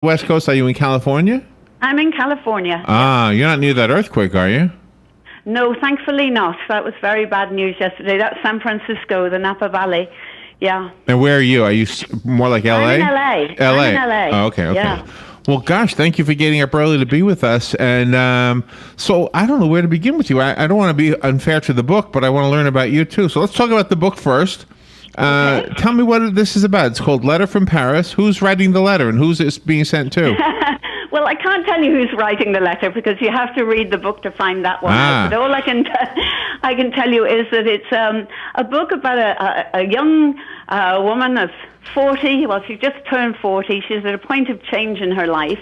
West Coast? Are you in California? I'm in California. Ah, you're not near that earthquake, are you? No, thankfully not. That was very bad news yesterday. That's San Francisco, the Napa Valley. Yeah. And where are you? Are you more like LA? I'm in LA. LA. I'm in LA. Oh, okay. Yeah. Well, gosh, thank you for getting up early to be with us. And so I don't know where to begin with you. I don't want to be unfair to the book, but I want to learn about you too. So let's talk about the book first. Okay. Tell me what this is about. It's called Letter from Paris. Who's writing the letter and who's it being sent to? Well, I can't tell you who's writing the letter because you have to read the book to find that one out. But all I can tell you is that it's a book about a young woman of 40. Well, she's just turned 40. She's at a point of change in her life.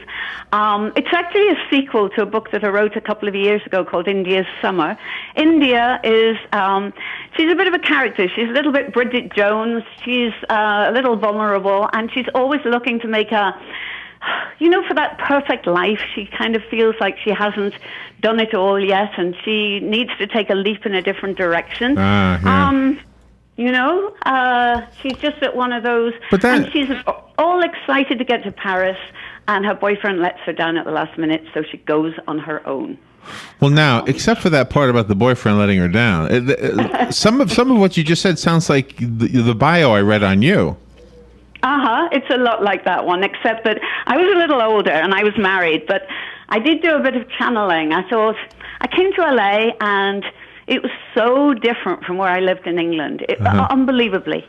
It's actually a sequel to a book that I wrote a couple of years ago called India's Summer. India is, she's a bit of a character. She's a little bit Bridget Jones. She's a little vulnerable, and she's always looking to make for that perfect life. She kind of feels like she hasn't done it all yet, and she needs to take a leap in a different direction. She's just at one of those, and she's all excited to get to Paris, and her boyfriend lets her down at the last minute, so she goes on her own. Well, now, except for that part about the boyfriend letting her down, some of what you just said sounds like the bio I read on you. It's a lot like that one, except that I was a little older and I was married, but I did do a bit of channeling. I came to LA and it was so different from where I lived in England. Unbelievably.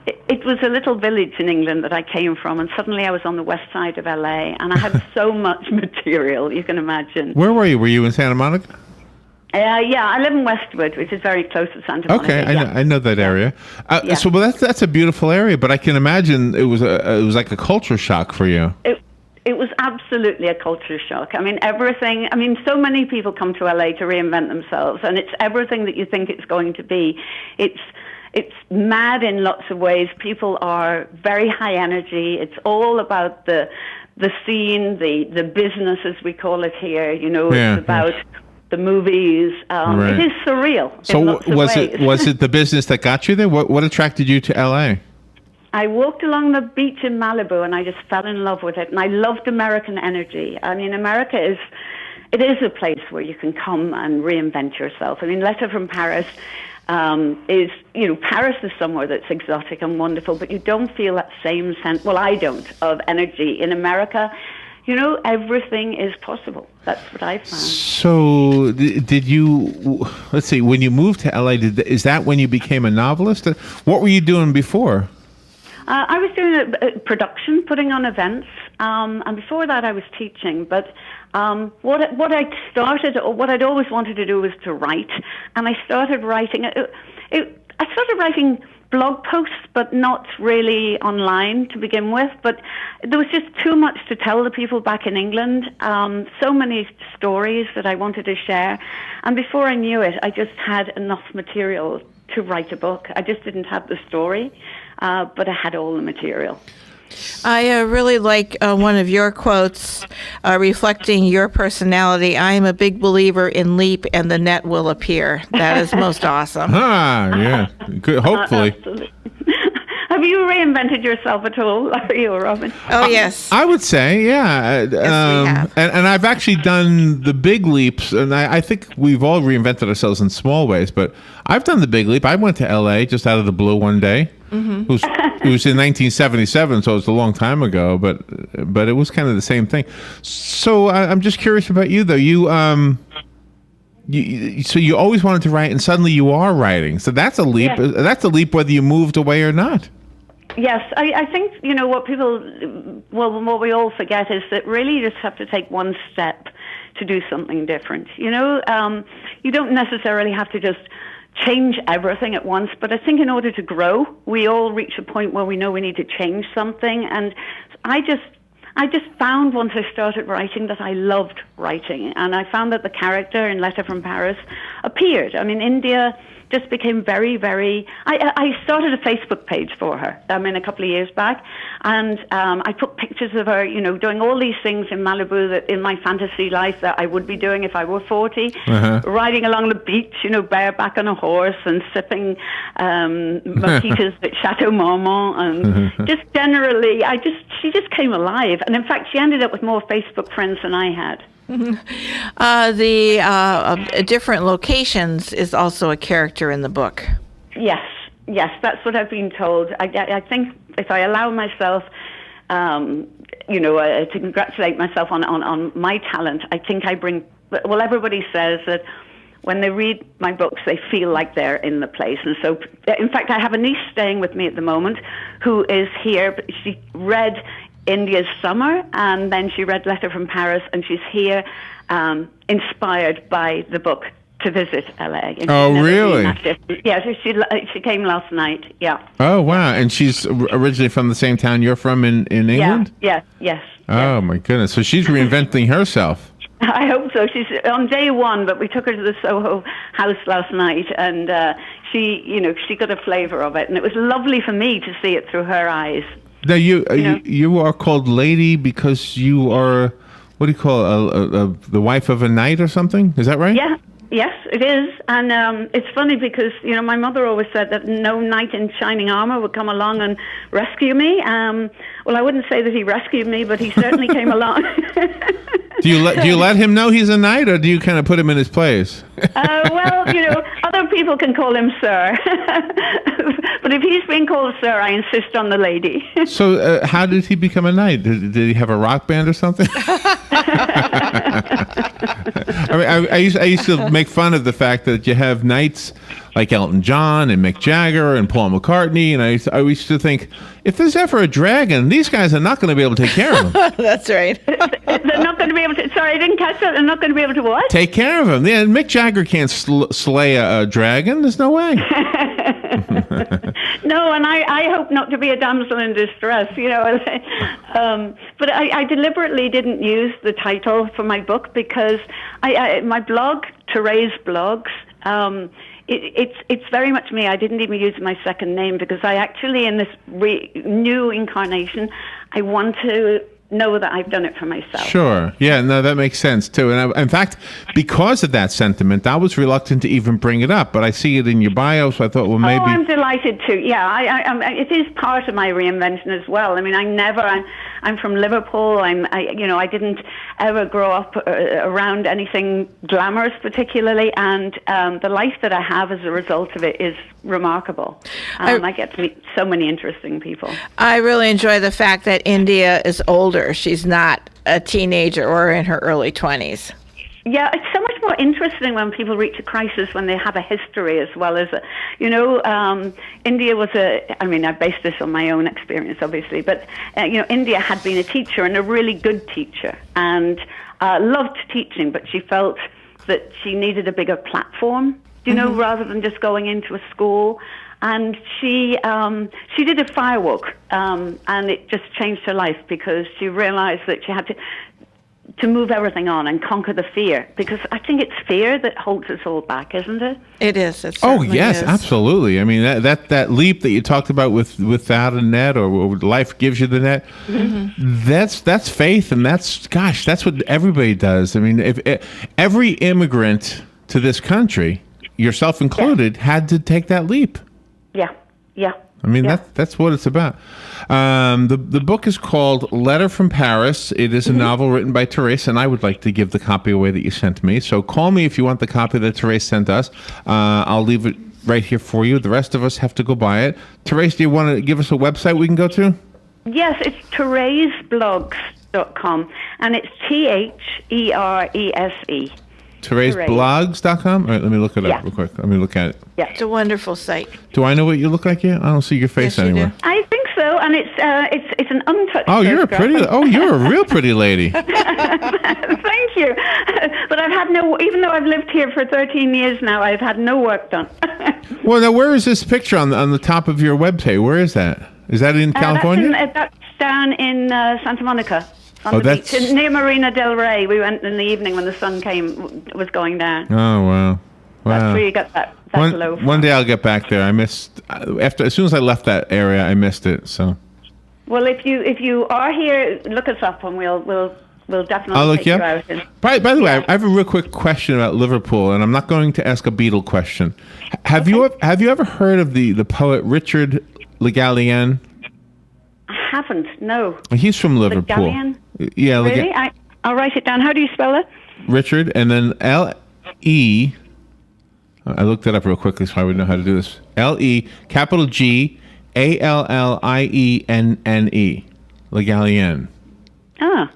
It was a little village in England that I came from, and suddenly I was on the west side of LA, and I had so much material, you can imagine. Where were you? Were you in Santa Monica? I live in Westwood, which is very close to Santa Monica. Okay, I know that area. So, that's a beautiful area, but I can imagine it was like a culture shock for you. It was absolutely a culture shock. I mean, everything. I mean, so many people come to LA to reinvent themselves, and it's everything that you think it's going to be. It's mad in lots of ways. People are very high energy. It's all about the scene, the business, as we call it here. It's about the movies. Right. It is surreal. So in lots of ways. was it the business that got you there? What attracted you to LA? I walked along the beach in Malibu and I just fell in love with it. And I loved American energy. I mean, America is a place where you can come and reinvent yourself. I mean, Letter from Paris is, Paris is somewhere that's exotic and wonderful, but you don't feel that same sense, well, I don't, of energy. In America, everything is possible. That's what I found. So did you, let's see, when you moved to LA, is that when you became a novelist? What were you doing before? I was doing a production, putting on events, and before that I was teaching. But what I'd always wanted to do was to write, and I started writing. I started writing blog posts, but not really online to begin with. But there was just too much to tell the people back in England. So many stories that I wanted to share, and before I knew it, I just had enough material to write a book. I just didn't have the story, but I had all the material. I really like one of your quotes reflecting your personality. I am a big believer in leap and the net will appear. That is most awesome. Yeah. Good. Hopefully. Absolutely. Have you reinvented yourself at all, Larry or Robin? Oh, yes. I would say, yeah. Yes, we have. And I've actually done the big leaps, and I think we've all reinvented ourselves in small ways, but I've done the big leap. I went to LA just out of the blue one day. Mm-hmm. It was in 1977, so it was a long time ago, but it was kind of the same thing. So I'm just curious about you, though. So you always wanted to write, and suddenly you are writing. So that's a leap. Yes. That's a leap whether you moved away or not. Yes, I think, what we all forget is that really you just have to take one step to do something different. You don't necessarily have to just change everything at once, but I think in order to grow, we all reach a point where we know we need to change something. And I just found once I started writing that I loved writing, and I found that the character in Letter from Paris appeared. I mean, India just became very, very... I started a Facebook page for her, a couple of years back, and I put pictures of her, doing all these things in Malibu that in my fantasy life that I would be doing if I were 40, riding along the beach, bareback on a horse and sipping mojitos at Chateau Marmont, and just generally, she just came alive. And in fact, she ended up with more Facebook friends than I had. The different locations is also a character in the book. Yes, that's what I've been told. I think if I allow myself, to congratulate myself on my talent, I think I bring. Well, everybody says that when they read my books, they feel like they're in the place, and so, in fact, I have a niece staying with me at the moment who is here. But she read India's Summer, and then she read Letter from Paris, and she's here inspired by the book to visit LA. Oh, really? Yeah, so she came last night, yeah. Oh, wow. And she's originally from the same town you're from in England? Yeah, yes. Oh, my goodness. So she's reinventing herself. I hope so. She's on day one, but we took her to the Soho house last night, and she got a flavor of it, and it was lovely for me to see it through her eyes. Now, you are called Lady because you are, what do you call it, the wife of a knight or something? Is that right? Yeah. Yes, it is. And it's funny because, my mother always said that no knight in shining armor would come along and rescue me. Well, I wouldn't say that he rescued me, but he certainly came along. Do you let him know he's a knight, or do you kind of put him in his place? Well, other people can call him sir. But if he's being called sir, I insist on the lady. So how did he become a knight? Did he have a rock band or something? I used to make fun of the fact that you have knights like Elton John and Mick Jagger and Paul McCartney, and I used to think, if there's ever a dragon, these guys are not going to be able to take care of him. That's right. They're not going to be able to... Sorry, I didn't catch that. They're not going to be able to what? Take care of him. Yeah, Mick Jagger can't slay a dragon. There's no way. No, and I hope not to be a damsel in distress, but I deliberately didn't use the title for my book because my blog, Therese Blogs, it's very much me. I didn't even use my second name because I actually, in this new incarnation, I want to know that I've done it for myself. Sure. Yeah, no, that makes sense, too. And in fact, because of that sentiment, I was reluctant to even bring it up, but I see it in your bio, so I thought, well, maybe... Oh, I'm delighted to. Yeah, it is part of my reinvention as well. I mean, I'm from Liverpool. I didn't ever grow up around anything glamorous particularly, and the life that I have as a result of it is remarkable. I get to meet so many interesting people. I really enjoy the fact that India is older. She's not a teenager or in her early 20s. Yeah, it's so much more interesting when people reach a crisis when they have a history as well as, India was I based this on my own experience, obviously, but, India had been a teacher and a really good teacher and loved teaching, but she felt that she needed a bigger platform, rather than just going into a school. And she did a firewalk, and it just changed her life because she realized that she had to move everything on and conquer the fear, because I think it's fear that holds us all back, isn't it? It is. It oh yes, is. Absolutely. I mean that leap that you talked about without a net, or life gives you the net. Mm-hmm. That's faith, and that's what everybody does. I mean, if every immigrant to this country, yourself included, had to take that leap. Yeah. I mean, that's what it's about. The book is called Letter from Paris. It is a novel written by Therese, and I would like to give the copy away that you sent me. So call me if you want the copy that Therese sent us. I'll leave it right here for you. The rest of us have to go buy it. Therese, do you want to give us a website we can go to? Yes, it's thereseblogs.com, and it's THERESE. ThereseBlogs.com? All right, let me look it up real quick. Let me look at it. Yeah. It's a wonderful site. Do I know what you look like yet? I don't see your face Yes, you anywhere. do. I think so, and it's an untouched You're you're a real pretty lady. Thank you. But I've had even though I've lived here for 13 years now, I've had no work done. Well, now where is this picture on the top of your webpage? Where is that? Is that in California? That's down in Santa Monica. On the beach, near Marina del Rey. We went in the evening when the sun was going down. Oh, wow. Wow. That's where you got that glow from. One day I'll get back there. I missed as soon as I left that area, I missed it. So. Well, if you are here, look us up and we'll definitely I'll look take you you up. out. And, By the way, I have a real quick question about Liverpool, and I'm not going to ask a Beatle question. Have you ever heard of the poet Richard Le Gallienne? I haven't. No. He's from Liverpool. Gallienne? Yeah. Really? I'll write it down. How do you spell it? Richard, and then L-E. I looked it up real quickly so I would know how to do this. L-E, capital G, A-L-L-I-E-N-N-E. Le Gallienne. Ah.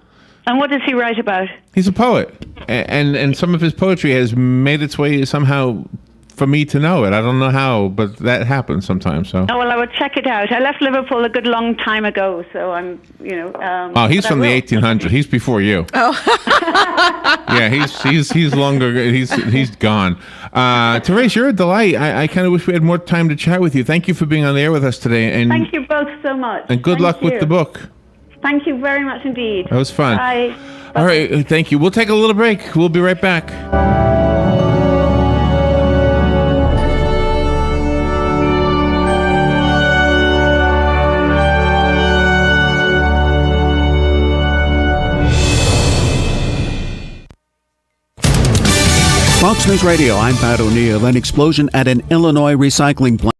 And what does he write about? He's a poet, and some of his poetry has made its way somehow for me to know it. I don't know how, but that happens sometimes. So. Oh well, I would check it out. I left Liverpool a good long time ago, so I'm, Oh, he's from the 1800s. He's before you. Oh. Yeah, he's longer. He's gone. Therese, you're a delight. I kind of wish we had more time to chat with you. Thank you for being on the air with us today. And thank you both so much. And good luck with the book. Thank you very much indeed. That was fun. Bye. All right, thank you. We'll take a little break. We'll be right back. Fox News Radio, I'm Pat O'Neill. An explosion at an Illinois recycling plant.